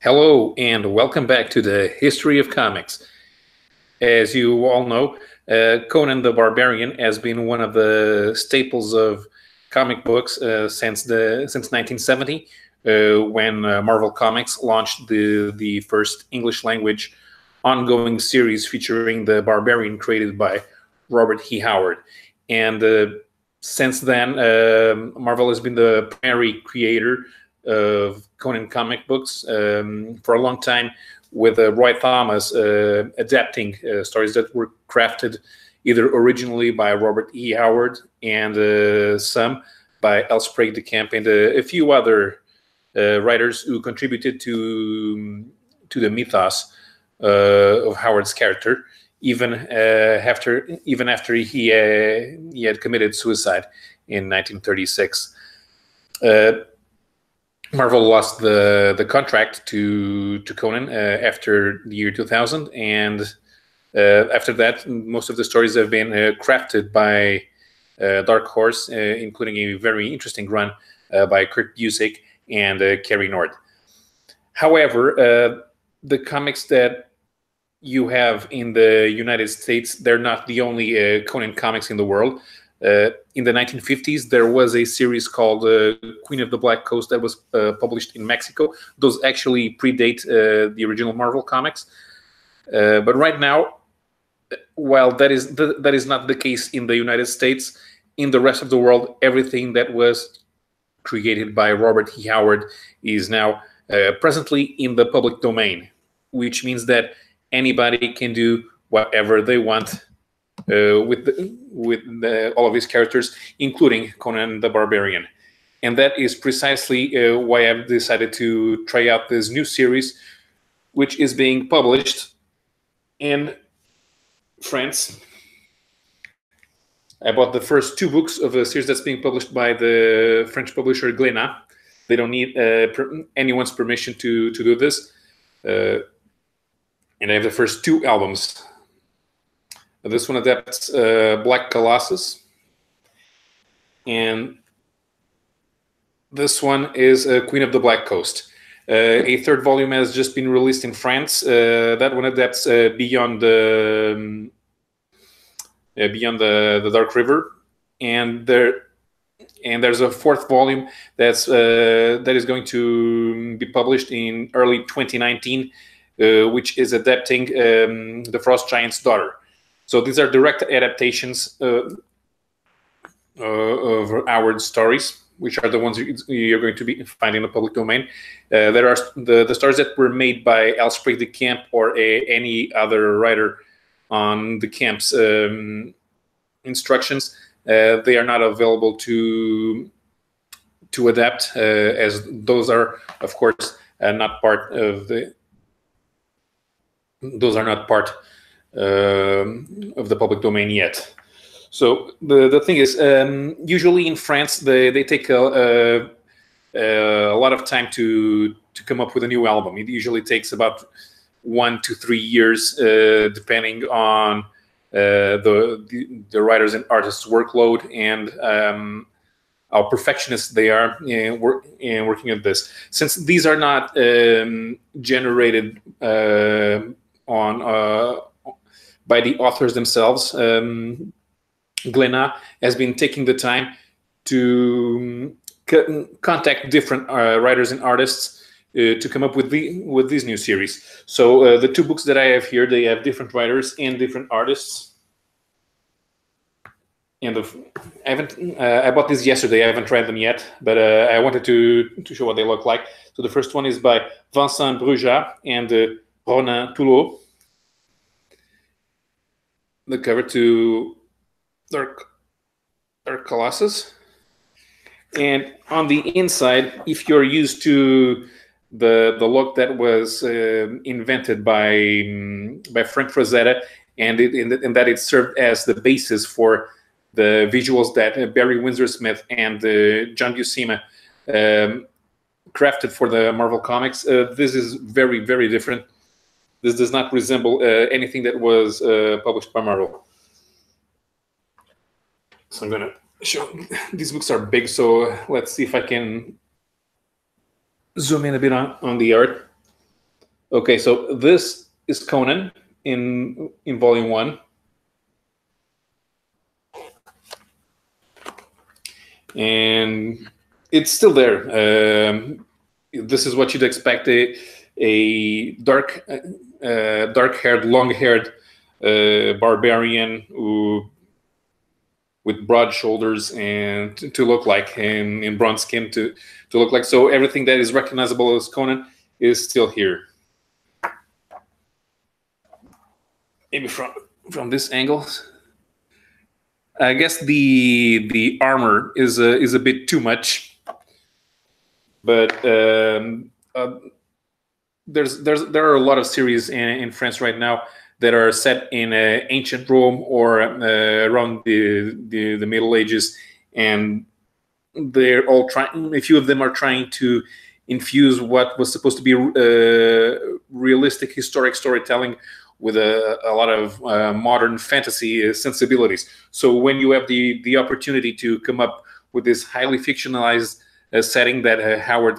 Hello, and welcome back to the History of Comics. As you all know, Conan the Barbarian has been one of the staples of comic books since 1970, when Marvel Comics launched the first English language ongoing series featuring the Barbarian created by Robert E. Howard. And since then, Marvel has been the primary creator of Conan comic books for a long time, with Roy Thomas adapting stories that were crafted either originally by Robert E. Howard and some by L. Sprague de Camp and a few other writers who contributed to the mythos of Howard's character, even after he had committed suicide in 1936. Marvel lost the contract to Conan after the year 2000, and after that, most of the stories have been crafted by Dark Horse, including a very interesting run by Kurt Busiek and Cary Nord. However, the comics that you have in the United States, they're not the only Conan comics in the world. In the 1950s, there was a series called Queen of the Black Coast that was published in Mexico. Those actually predate the original Marvel comics. But right now, while that is not the case in the United States, in the rest of the world, everything that was created by Robert E. Howard is now presently in the public domain, which means that anybody can do whatever they want with all of his characters, including Conan the Barbarian. And that is precisely why I've decided to try out this new series, which is being published in France. I bought the first two books of a series that's being published by the French publisher Glénat. They don't need anyone's permission to do this. And I have the first two albums. This one adapts Black Colossus, and this one is Queen of the Black Coast. A third volume has just been released in France. That one adapts Beyond the Dark River, and there's a fourth volume that is going to be published in early 2019, which is adapting The Frost Giant's Daughter. So these are direct adaptations of Howard's stories, which are the ones you're going to find in the public domain. There are the stories that were made by L. Sprague de Camp or any other writer on the camp's instructions. They are not available to adapt, as those are, of course, not part of the. Those are not part of the public domain yet. So the thing is, usually in France, they take a lot of time to come up with a new album. It usually takes about 1 to 3 years, depending on the writers and artists' workload and how perfectionist they are in working at this. Since these are not generated by the authors themselves, Glénat has been taking the time to contact different writers and artists to come up with these new series. So the two books that I have here, they have different writers and different artists. And I bought these yesterday. I haven't read them yet, but I wanted to show what they look like. So the first one is by Vincent Brujat and Ronan Toulot. The cover to Dark Colossus. And on the inside, if you're used to the look that was invented by Frank Frazetta, and that it served as the basis for the visuals that Barry Windsor-Smith and John Buscema crafted for the Marvel Comics, this is very, very different. This does not resemble anything that was published by Marvel. So I'm going to show. These books are big, so let's see if I can zoom in a bit on the art. Okay, so this is Conan in volume 1. And it's still there. This is what you'd expect, a dark-haired, long-haired barbarian with broad shoulders and to look like, in bronze skin to look like. So everything that is recognizable as Conan is still here. Maybe from this angle, I guess the armor is a bit too much, but there are a lot of series in France right now that are set in ancient Rome or around the Middle Ages, and they're all trying. A few of them are trying to infuse what was supposed to be realistic historic storytelling with a lot of modern fantasy sensibilities. So when you have the opportunity to come up with this highly fictionalized setting that Howard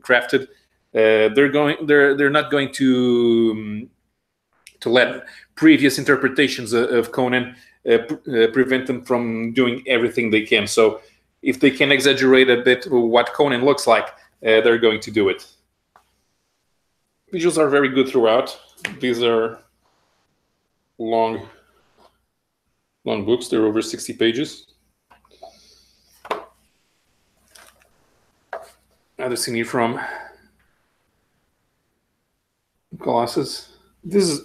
crafted, they're not going to let previous interpretations of Conan prevent them from doing everything they can. So if they can exaggerate a bit what Conan looks like, they're going to do it. Visuals are very good throughout. These are long books. They're over 60 pages. Another scene here from Colossus. This is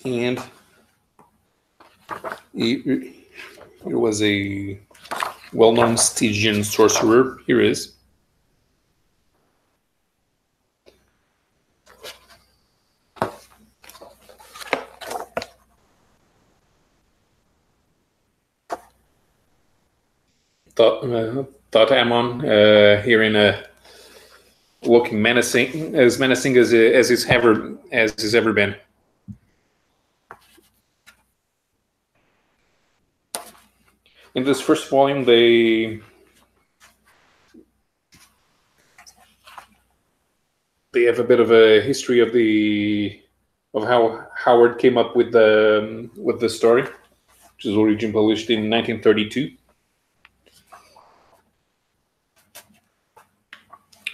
and he was a well-known Stygian sorcerer. Here is. Thought Ammon here in a looking menacing as he's ever been. In this first volume, they have a bit of a history of how Howard came up with the story, which was originally published in 1932.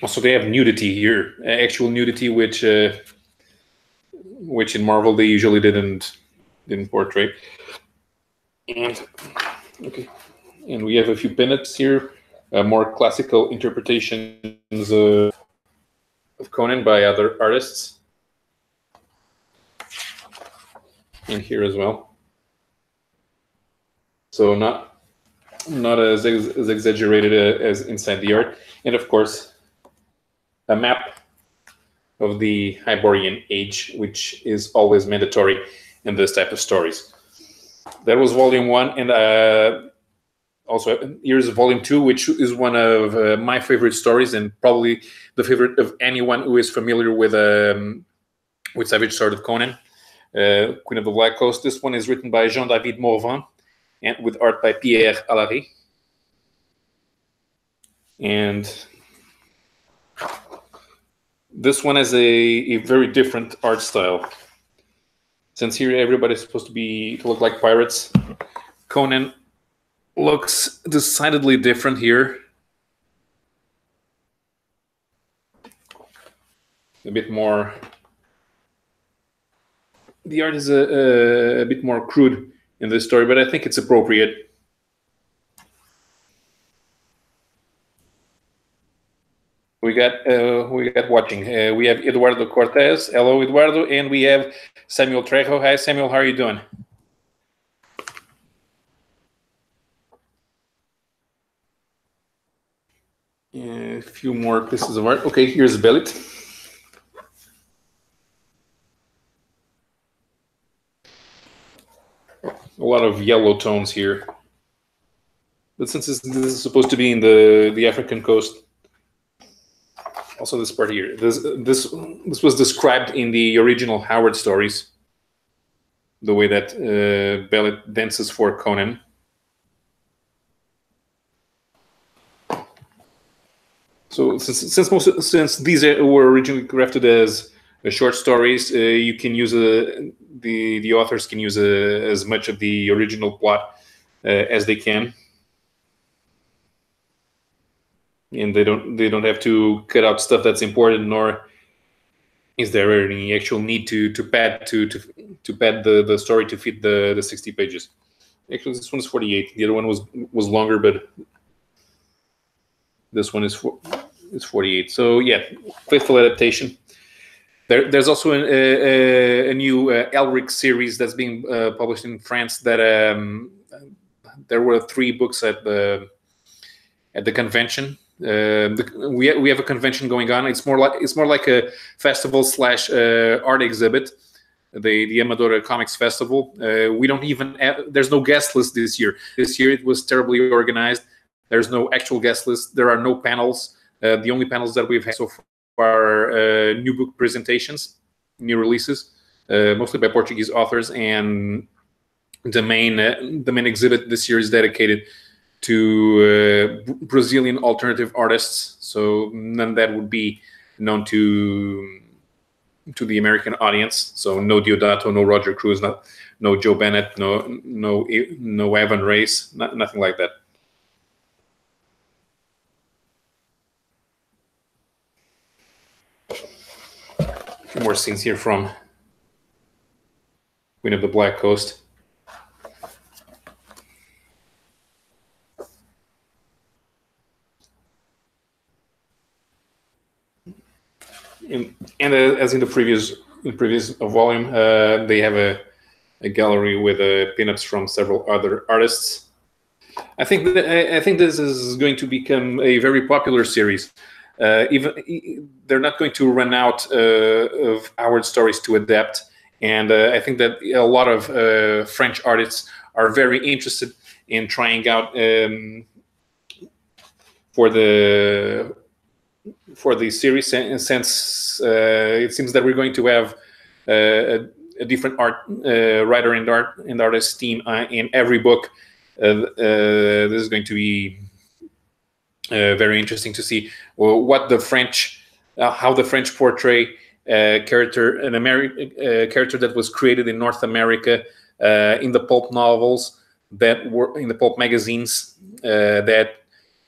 Also, they have nudity here, actual nudity, which in Marvel they usually didn't portray. And okay, and we have a few pinups here, more classical interpretations of Conan by other artists, and here as well. So not as exaggerated as inside the art, and of course a map of the Hyborian Age, which is always mandatory in this type of stories. That was volume 1, and also here's volume 2, which is one of my favorite stories and probably the favorite of anyone who is familiar with Savage Sword of Conan, Queen of the Black Coast. This one is written by Jean-David Morvan and with art by Pierre Allary. And this one has a very different art style. Since here everybody's supposed to look like pirates, Conan looks decidedly different here. A bit more. The art is a bit more crude in this story, but I think it's appropriate. We got watching. We have Eduardo Cortez. Hello, Eduardo, and we have Samuel Trejo. Hi, Samuel. How are you doing? A few more pieces of art. Okay, here's Belit. A lot of yellow tones here, but since this is supposed to be in the African coast. Also, this part here. This was described in the original Howard stories. the way that Bellet dances for Conan. So since these were originally crafted as short stories, you can use the authors can use as much of the original plot as they can, and they don't have to cut out stuff that's important, nor is there any actual need to pad the story to fit the 60 pages. Actually, this one's 48. The other one was longer, but this one is 48. So yeah, faithful adaptation. There's also a new Elric series that's being published in France. That there were 3 books at the convention. We have a convention going on. It's more like a festival / art exhibit. The Amadora Comics Festival. We don't even there's no guest list this year. This year it was terribly organized. There's no actual guest list. There are no panels. The only panels that we've had so far are new book presentations, new releases, mostly by Portuguese authors, and the main exhibit this year is dedicated to Brazilian alternative artists. So none that would be known to the American audience. So no Diodato, no Roger Cruz, no Joe Bennett, no Evan Reyes, nothing like that. A few more scenes here from Queen of the Black Coast. And as in the previous volume, they have a gallery with pinups from several other artists. I think this is going to become a very popular series. Even they're not going to run out of Howard stories to adapt, and I think that a lot of French artists are very interested in trying out for the series, since it seems that we're going to have a different writer and artist team in every book. This is going to be very interesting to see what the French, how the French portray character, an American character that was created in North America in the pulp novels that were in the pulp magazines that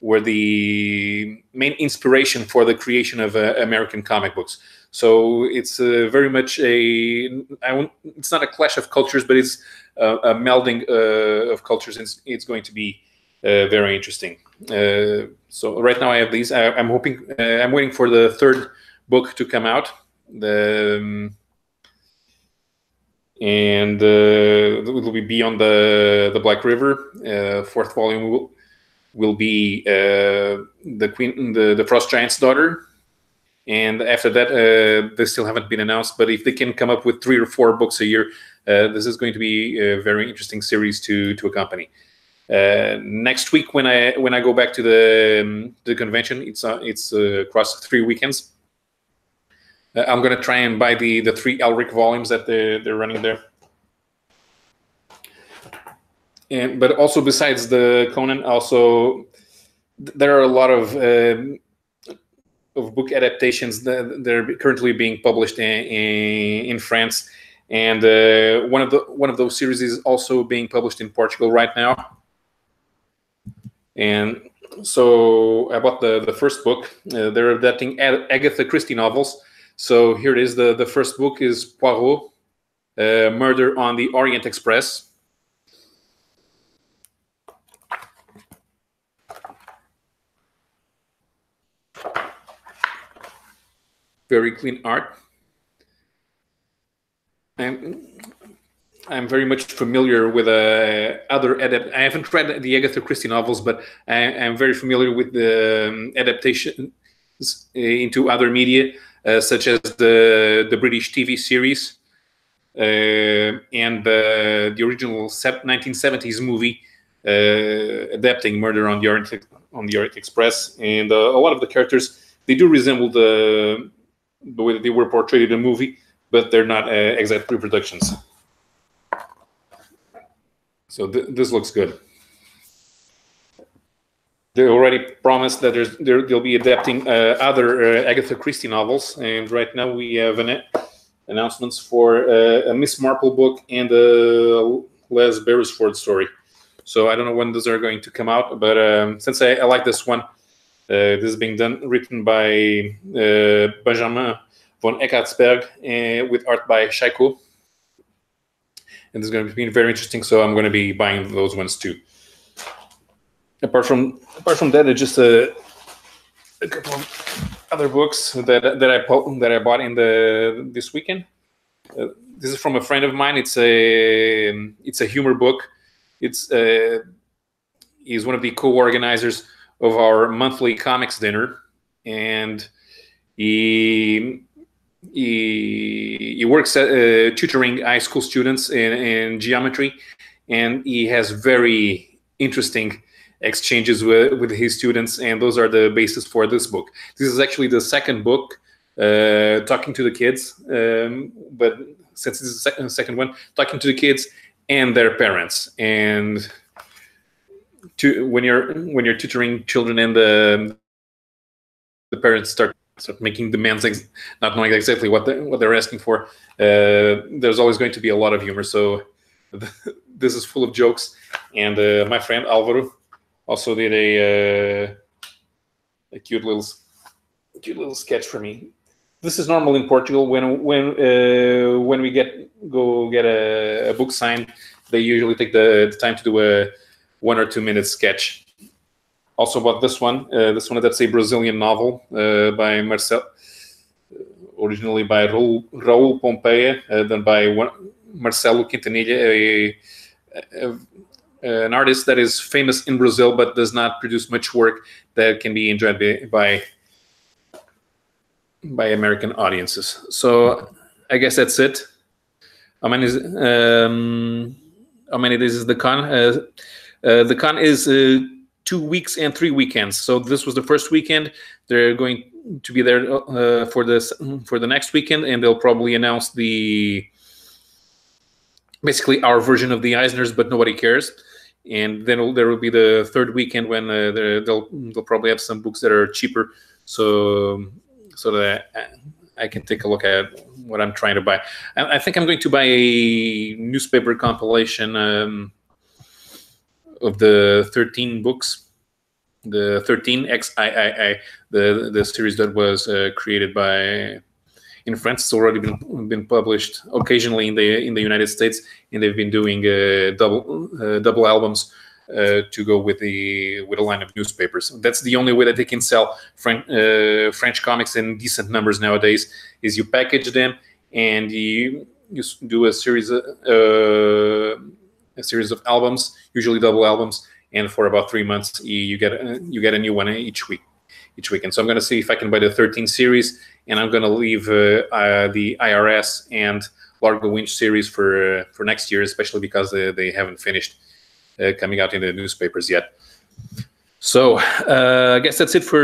were the main inspiration for the creation of American comic books. So it's very much it's not a clash of cultures, but it's a melding of cultures. It's going to be very interesting. So right now I have these. I'm hoping, I'm waiting for the 3rd book to come out. And it will be Beyond the Black River. 4th volume will be the Frost Giant's daughter, and after that they still haven't been announced. But if they can come up with 3 or 4 books a year, this is going to be a very interesting series to accompany. Next week, when I go back to the convention, it's across 3 weekends. I'm going to try and buy the 3 Elric volumes that they're running there. But also, besides the Conan, also there are a lot of book adaptations that are currently being published in France, and one of those series is also being published in Portugal right now. And so I bought the first book. They're adapting Agatha Christie novels. So here it is. The first book is Poirot, Murder on the Orient Express. Very clean art. I'm very much familiar with other I haven't read the Agatha Christie novels, but I'm very familiar with the adaptations into other media, such as the British TV series and the original 1970s movie adapting Murder on the Orient Express. And a lot of the characters, they do resemble the way that they were portrayed in the movie, but they're not exact reproductions. So this looks good. They already promised that they'll be adapting other Agatha Christie novels, and right now we have announcements for a Miss Marple book and a Les Beresford story. So I don't know when those are going to come out, but since I like this one, this is being written by Benjamin von Eckartsberg with art by Shaiko. And this is going to be very interesting, so I'm going to be buying those ones too. Apart from that, it's just a couple of other books that I bought in this weekend. This is from a friend of mine. It's a humor book. He's one of the co-organizers of our monthly comics dinner, and he works at tutoring high school students in geometry, and he has very interesting exchanges with his students, and those are the basis for this book. This is actually the second book, talking to the kids, but since this is the second one, talking to the kids and their parents. And when you're tutoring children and the parents start making demands, not knowing exactly what they're asking for, there's always going to be a lot of humor. So this is full of jokes, and my friend Alvaro also did a cute little sketch for me. This is normal in Portugal. When we go get a book signed, they usually take the time to do a 1 or 2 minute sketch. Also about this one that's a Brazilian novel by Marcel, originally by Raul Pompeia, then by Marcelo Quintanilha, an artist that is famous in Brazil but does not produce much work that can be enjoyed by American audiences. So I guess that's it. How many days is the con? The con is 2 weeks and 3 weekends. So this was the first weekend. They're going to be there for the next weekend, and they'll probably announce basically our version of the Eisners, but nobody cares. And then there will be the third weekend when they'll probably have some books that are cheaper, so that I can take a look at what I'm trying to buy. I think I'm going to buy a newspaper compilation of the 13 books, the 13 XIII, the series that was created by. In France, it's already been published occasionally in the United States, and they've been doing double albums to go with a line of newspapers. That's the only way that they can sell French comics in decent numbers nowadays. Is you package them and you do a series of albums, usually double albums, and for about 3 months you get a new one each week. And so I'm going to see if I can buy the 13 series, and I'm going to leave the IRS and Largo Winch series for next year, especially because they haven't finished coming out in the newspapers yet. So I guess that's it for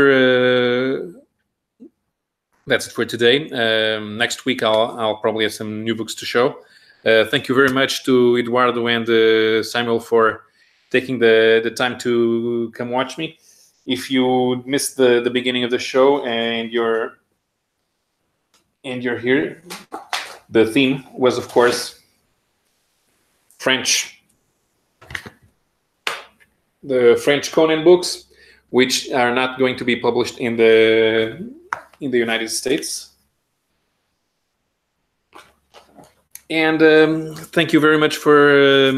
today. Next week I'll probably have some new books to show. Thank you very much to Eduardo and Samuel for taking the time to come watch me. If you missed the beginning of the show and you're here, the theme was, of course, the French Conan books, which are not going to be published in the United States. And thank you very much for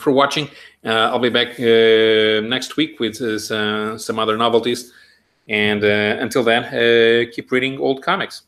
watching. I'll be back next week with some other novelties. And until then, keep reading old comics.